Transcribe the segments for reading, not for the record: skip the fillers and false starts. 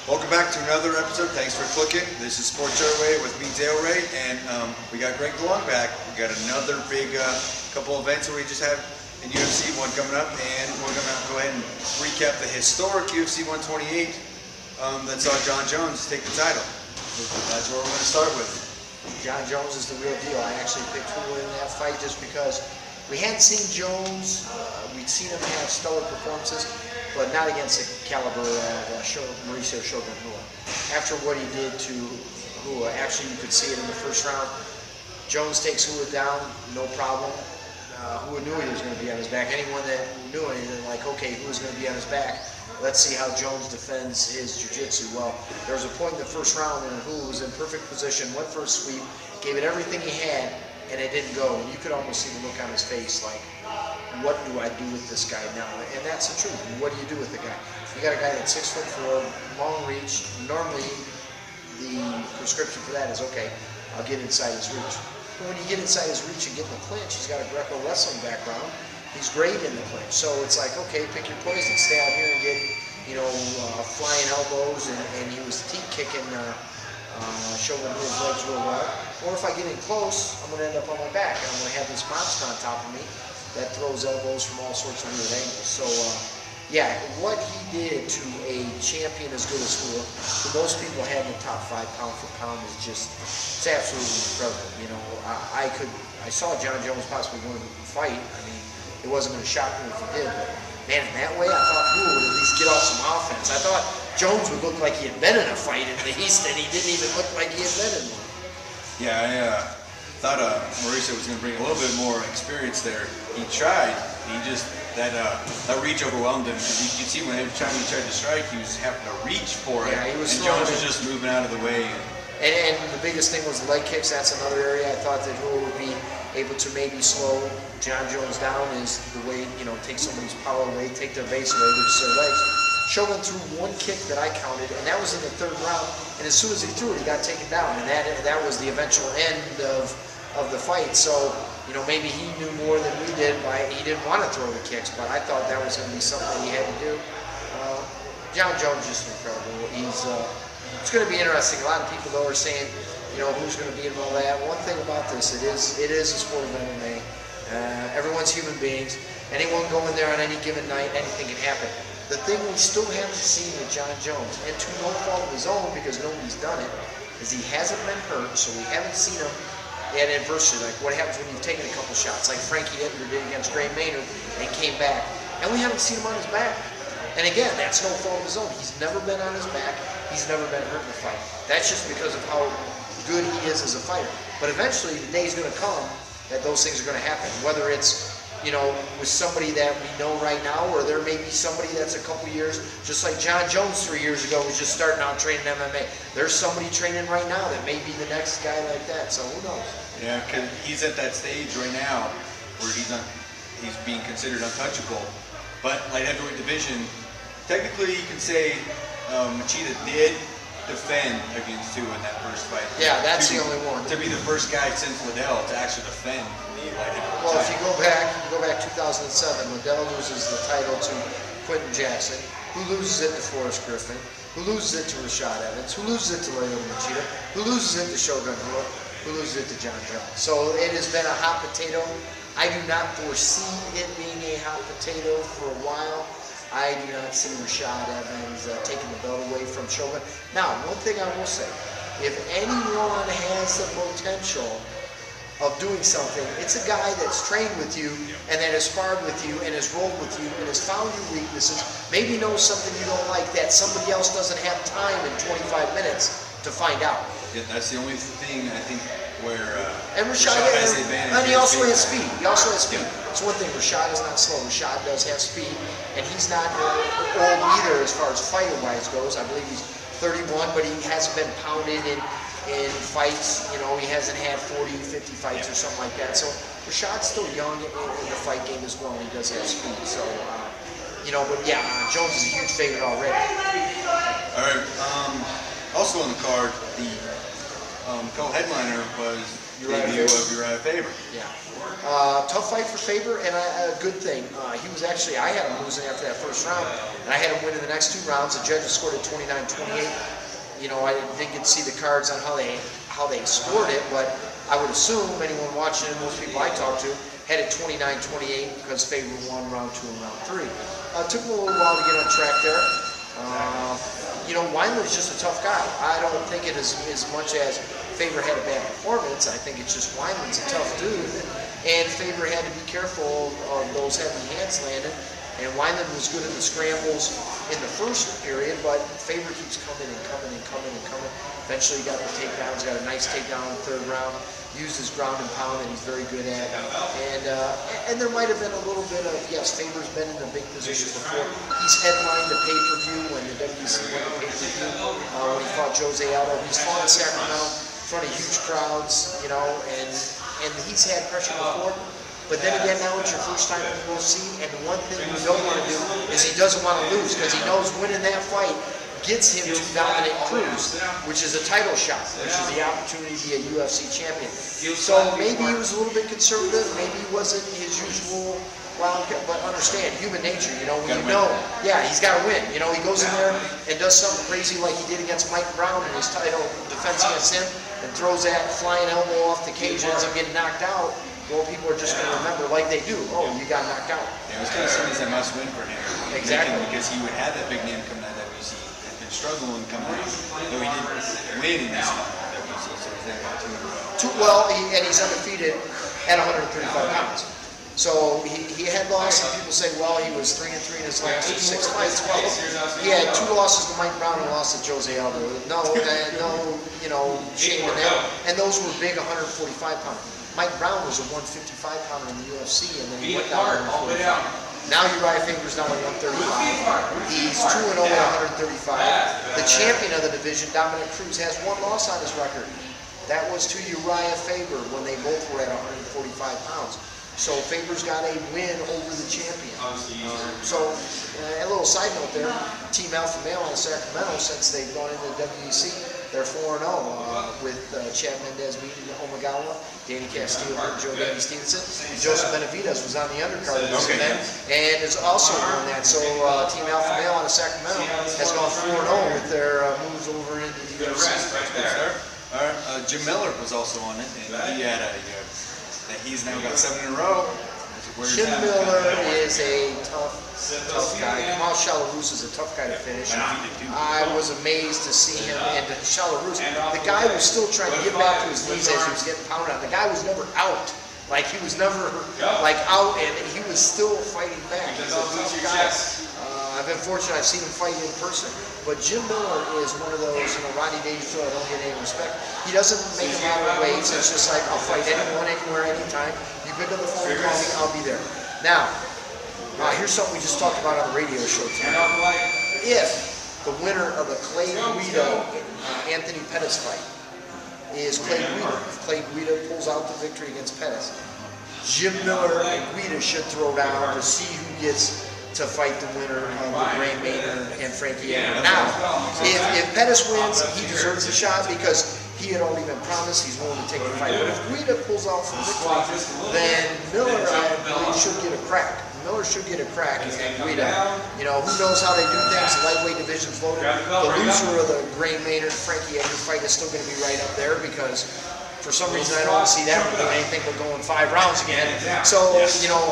Welcome back to another episode. Thanks for clicking. This is Sports Our Way with me, Dale Ray, and we got Greg DeLong back. We got another big couple events that we just have in UFC, one coming up, and we're going to go ahead and recap the historic UFC 128 that saw Jon Jones take the title. That's what we're going to start with. Jon Jones is the real deal. I actually picked who would win that fight just because we hadn't seen Jones. We'd seen him have stellar performances, but not against the caliber of Mauricio Shogun Rua. After what he did to Rua, actually you could see it in the first round. Jones takes Rua down, no problem. Rua knew he was going to be on his back. Anyone that knew anything, like, okay, who's going to be on his back? Let's see how Jones defends his jiu-jitsu. Well, there was a point in the first round when Rua was in perfect position, went for a sweep, gave it everything he had, and it didn't go. And you could almost see the look on his face, like, what do I do with this guy now? And that's the truth. What do you do with the guy? You got a guy that's 6'4", long reach. Normally, the prescription for that is, okay, I'll get inside his reach. But when you get inside his reach and get in the clinch, he's got a Greco wrestling background. He's great in the clinch. So it's like, okay, pick your poison. Stay out here and get, flying elbows. And he was teeth kicking Shogun Rua's legs real well. Or if I get in close, I'm going to end up on my back. And I'm going to have this monster on top of me that throws elbows from all sorts of weird angles. So, what he did to a champion as good as Rua, who most people have in the top 5 pound for pound, is just, it's absolutely incredible. I saw Jon Jones possibly win the fight. I mean, it wasn't going to shock me if he did, but man, in that way, I thought Rua would at least get off some offense. I thought Jones would look like he had been in a fight in the East, and he didn't even look like he had been in one. Yeah, I thought Mauricio was going to bring a little bit more experience there. He tried. He just, that reach overwhelmed him. You could see when every time he tried to strike, he was having to reach for it. Yeah, he was and Jones was just moving out of the way. And the biggest thing was the leg kicks. That's another area I thought that Rua would be able to maybe slow Jon Jones down, is the way, take somebody's power away, take their base away, which is their legs. Shogun threw one kick that I counted, and that was in the 3rd round. And as soon as he threw it, he got taken down, and that was the eventual end of the fight. So, maybe he knew more than we did. He didn't want to throw the kicks, but I thought that was going to be something he had to do. Jon Jones is just incredible. It's going to be interesting. A lot of people, though, are saying, who's going to be in all that. One thing about this, it is a sport of MMA. Everyone's human beings. Anyone go in there on any given night, anything can happen. The thing we still haven't seen with Jon Jones, and to no fault of his own because nobody's done it, is he hasn't been hurt, so we haven't seen him at adversity. Like what happens when you've taken a couple shots, like Frankie Edgar did against Gray Maynard, and came back. And we haven't seen him on his back. And again, that's no fault of his own. He's never been on his back. He's never been hurt in a fight. That's just because of how good he is as a fighter. But eventually, the day's going to come that those things are going to happen. Whether it's, with somebody that we know right now, or there may be somebody that's a couple years, just like Jon Jones 3 years ago was just starting out training MMA. There's somebody training right now that may be the next guy like that. So who knows? Yeah, because he's at that stage right now where he's being considered untouchable. But light heavyweight division, technically you can say Machida did defend against Tua in that first fight. Yeah, that's the only one. To be the first guy since Liddell to actually defend the light heavyweight. Well, if you go back 2007, Liddell loses the title to Quentin Jackson, who loses it to Forrest Griffin, who loses it to Rashad Evans, who loses it to Lyoto Machida, who loses it to Shogun Rua, who loses it to Jon Jones. So it has been a hot potato. I do not foresee it being a hot potato for a while. I do not see Rashad Evans taking the belt away from Shogun. Now, one thing I will say, if anyone has the potential of doing something, it's a guy that's trained with you and that has sparred with you and has rolled with you and has found your weaknesses, maybe knows something you don't like that somebody else doesn't have time in 25 minutes to find out. Yeah, that's the only thing I think where and Rashad has the advantage. And he also has speed. He also has speed. It's one thing, Rashad is not slow. Rashad does have speed, and he's not old either as far as fighter-wise goes. I believe he's 31, but he hasn't been pounded in fights. He hasn't had 40, 50 fights or something like that. So Rashad's still young in the fight game as well, and he does have speed. So, but yeah, Jones is a huge favorite already. All right. Also on the card, the co-headliner was Uriah debut of Uriah Faber. Yeah. Tough fight for Faber, and a good thing. He was actually, I had him losing after that first round, and I had him winning the next 2 rounds. The judges scored it 29-28. You know, I didn't get to see the cards on how they scored it, but I would assume anyone watching it, most people I talked to, had it 29-28 because Faber won round 2 and round 3. Took him a little while to get on track there. You know, Wineland's just a tough guy. I don't think it is as much as Faber had a bad performance. I think it's just Wineland's a tough dude, and Faber had to be careful of those heavy hands landing. And Wineland was good in the scrambles in the first period, but Faber keeps coming and coming and coming and coming. Eventually he got the takedowns, got a nice takedown in the 3rd round, used his ground and pound that he's very good at. And there might have been a little bit of, yes, Faber's been in a big position before. He's headlined the pay-per-view when the WBC won the pay-per-view, when he fought Jose Aldo. He's fought in Sacramento in front of huge crowds, you know, and he's had pressure before. But then again, now it's your first time in the UFC, and the one thing you don't want to do is he doesn't want to lose, because he knows winning that fight gets him to dominate Cruz, which is a title shot, which is the opportunity to be a UFC champion. So maybe he was a little bit conservative, maybe he wasn't his usual wildcat, but understand, human nature, you know, when you know, yeah, he's got to win. You know, he goes in there and does something crazy like he did against Mike Brown in his title defense against him, and throws that flying elbow off the cage and ends up getting knocked out. Well, people are just going to remember like they do. Oh, you got knocked out. Yeah, it was kind of seen as a must win for him. Exactly. Because he would have that big name coming out of WC. Had been struggling coming out. Though he didn't win in this WC, so he's not got 2 in a row. Well, and he's undefeated at 135 pounds. So he had lost, and people say, well, he was 3-3 in his last 6 fights. Well, he had 2 losses to Mike Brown and lost to Jose Aldo. No, you know, shame in that. And those were big 145-pounder. Mike Brown was a 155-pounder in the UFC, and then he went down to 145. Now Uriah Faber's down to 135. He's 2-0 at 135. The champion of the division, Dominic Cruz, has 1 loss on his record. That was to Uriah Faber when they both were at 145 pounds. So Faber's got a win over the champion. A little side note there, Team Alpha Male out of Sacramento, since they've gone into the WEC, they're 4-0 with Chad Mendez beating Omagawa, Danny Castillo and Joe Danny Stevenson. And Joseph Benavidez was on the undercard of this event and has also won that. So Team Alpha Male out of Sacramento has gone 4-0 with their moves over into the UFC. All right, Jim Miller was also on it, and he had he's now got 7 in a row. Jim Miller is a tough guy. Kamal Shalhoub is a tough guy to finish. I was amazed to see him, and Shalhoub, the guy was still trying to get back to his knees as he was getting pounded on. The guy was never out. Like, he was never, out, and he was still fighting back. He's a tough guy. I've been fortunate, I've seen him fight in person. But Jim Miller is one of those, Rodney Dangerfield, I don't get any respect. He doesn't make a lot of waves. It's just like, I'll fight anyone, anywhere, anytime. You pick up the phone, call me, I'll be there. Now, here's something we just talked about on the radio show tonight. If the winner of the Clay Guida Anthony Pettis fight is Clay Guida, if Clay Guida pulls out the victory against Pettis, Jim Miller and Guida should throw down to see who gets to fight the winner of the Gray Maynard and Frankie Edgar. Now, if Pettis wins, he deserves a shot because he had already been promised he's willing to take the fight. But if Guida pulls out for the victory, then Miller, I believe, should get a crack. Miller should get a crack and Guida. Who knows how they do things. The lightweight division's loaded. The loser of the Gray Maynard Frankie Edgar fight is still going to be right up there because for some reason I don't see that one doing anything but going 5 rounds again. So,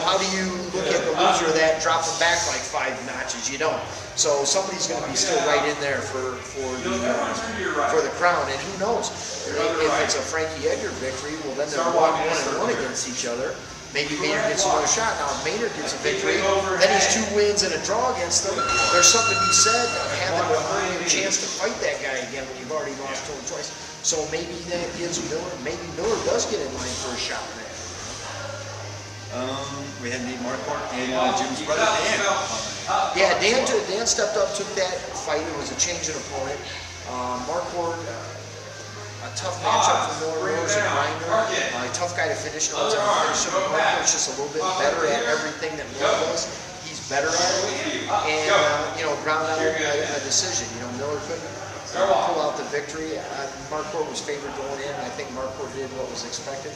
how do you look at the loser of that, drop him back like 5 notches? You don't. So somebody's going to be still right in there for the crown. And who knows? If it's a Frankie Edgar victory, well then they're 1-1 against each other. Maybe Maynard gets another shot. Now, if Maynard gets a victory, then he's 2 wins and a draw against them. There's something to be said of having a chance to fight that guy again when you've already lost to him twice. So maybe that gives Miller, maybe Miller does get in line for a shot there. We had Nate Marquardt and Jim's brother Dan. Yeah, Dan stepped up, took that fight. It was a change in opponent. Marquardt, a tough matchup for Miller. Miller's a grinder, a tough guy to finish. Marquardt's just a little bit better at everything that Miller does. He's better at it, and ground out a decision. Miller couldn't pull out the victory. Marquardt was favored going in. I think Marquardt did what was expected.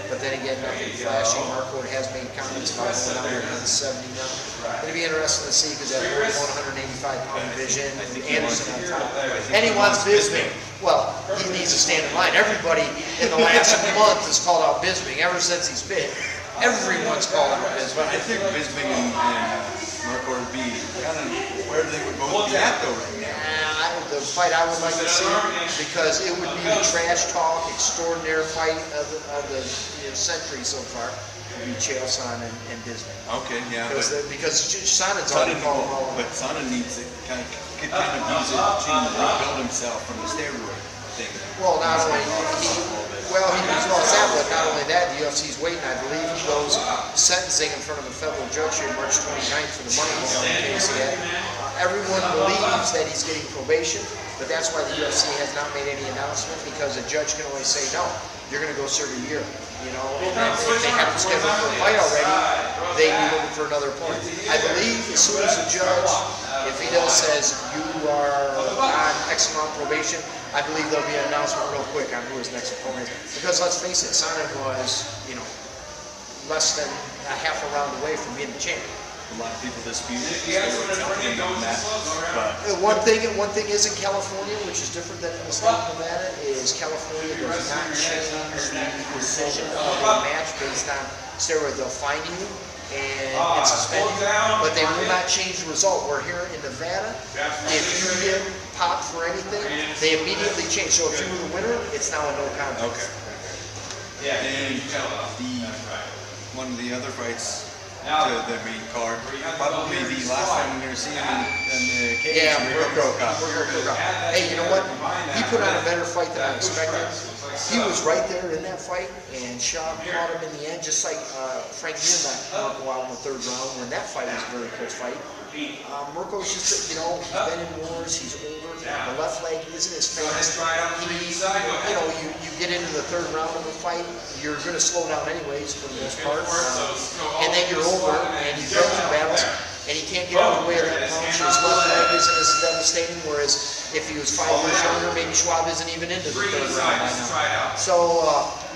But then again, nothing flashy. Marquardt has made comments about going down to 170 now. It'll be interesting to see because that 185-pound division, Anderson on top. And he wants Bisping. Well, he needs to stand in line. Everybody in the last month has called out Bisping ever since he's been. Everyone's called out Bisping. But I think Bisping and Marquardt would be kind of where they would both be at though right now. The fight I would like to see, because it would be the trash talk, extraordinary fight of the century so far, would be Chael Sonnen and Bisping. Okay, yeah. Because Sonnen's already called him all. But Sonnen needs to could kind of use it to rebuild himself from the steroid thing. Well, not only he was all that, but not only that, the UFC's waiting. I believe he goes sentencing in front of a federal judge here March 29th for the money laundering case he had. Everyone believes that he's getting probation, but that's why the UFC has not made any announcement, because a judge can only say, no, you're going to go serve a year. You know, and if they haven't scheduled for a fight already, they'd be looking for another opponent. I believe as soon as the judge, if he does says you are on X amount probation, I believe there'll be an announcement real quick on who his next opponent is. Because let's face it, Sonnen was, less than a half a round away from being the champion. A lot of people dispute it. On that, but One thing is in California, which is different than in the state of Nevada, is California does not change the decision of the match based on steroids. They'll fine you and suspend you, but they will not change the result. Where here in Nevada, if you get popped for anything, they immediately change. So if you were the winner, it's now a no contest. okay. And one of the other fights to the main card, probably the last time we were seeing him in the cage. Yeah, Mirko. Hey, you know what? He put on a better fight than I expected. He was right there in that fight, and Shaw caught him in the end, just like Frank Mir knocked Mirko out in the third round, when that fight was a very close fight. Mirko's just, he's been in wars, he's older, the left leg isn't as fast. You get into the third round of the fight, you're going to slow down anyways for the most part. And then you're over, and you've been through battles, and he can't get out of the way of that punch. His left leg isn't as devastating, whereas if he was 5 years younger, maybe Schwab isn't even into the third round by now. So,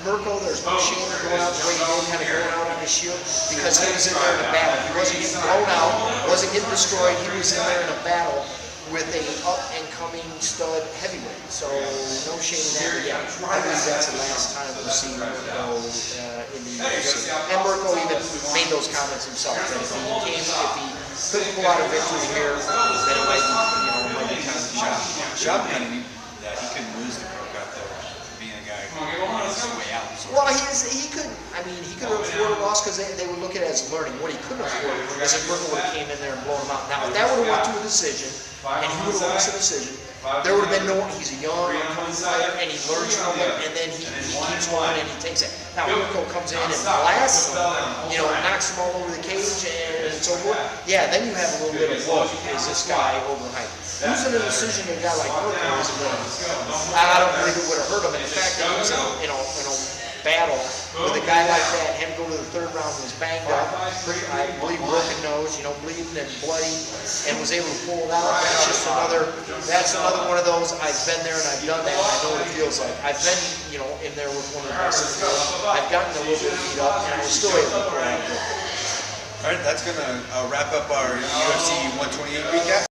Mirko, there's no shame in going out the way he did, kind of going out on his shield, because he was in there in a battle. He wasn't getting blown out, wasn't getting destroyed. He was in there in a battle with a up-and-coming stud heavyweight. So, no shame in that. Yeah, I believe that's the last time we'll see Mirko in the UFC. And Mirko even made those comments himself, that if he couldn't pull out a victory here, then it might be kind of a shot. Shop kind of knew that he couldn't lose the Crocup though, being a guy who was way out. Well, he could have afforded a loss because they would look at it as learning. What he couldn't afford is if Mirko would have came in there and blown him out. Now, if that would have went to a decision, and he would have lost a decision, there would have been he's a young, upcoming fighter, and he learns from it, and then he keeps going and he takes it. Now, Mirko comes in and blasts him, knocks him all over the cage, and it's over. Yeah, then you have a little bit of, look, is this guy overhyped? Losing a decision to a guy like Mirko is a little, I don't believe it would have hurt him. And the fact that he was in a battle with a guy like that, him go to the third round, was banged up, I believe broken nose, bleeding and bloody, and was able to pull it out. That's another one of those. I've been there and I've done that, and I know what it feels like. I've been, in there with one of the best. I've gotten a little bit beat up, and I was still able to pull it out. All right, that's going to wrap up our UFC 128 recap.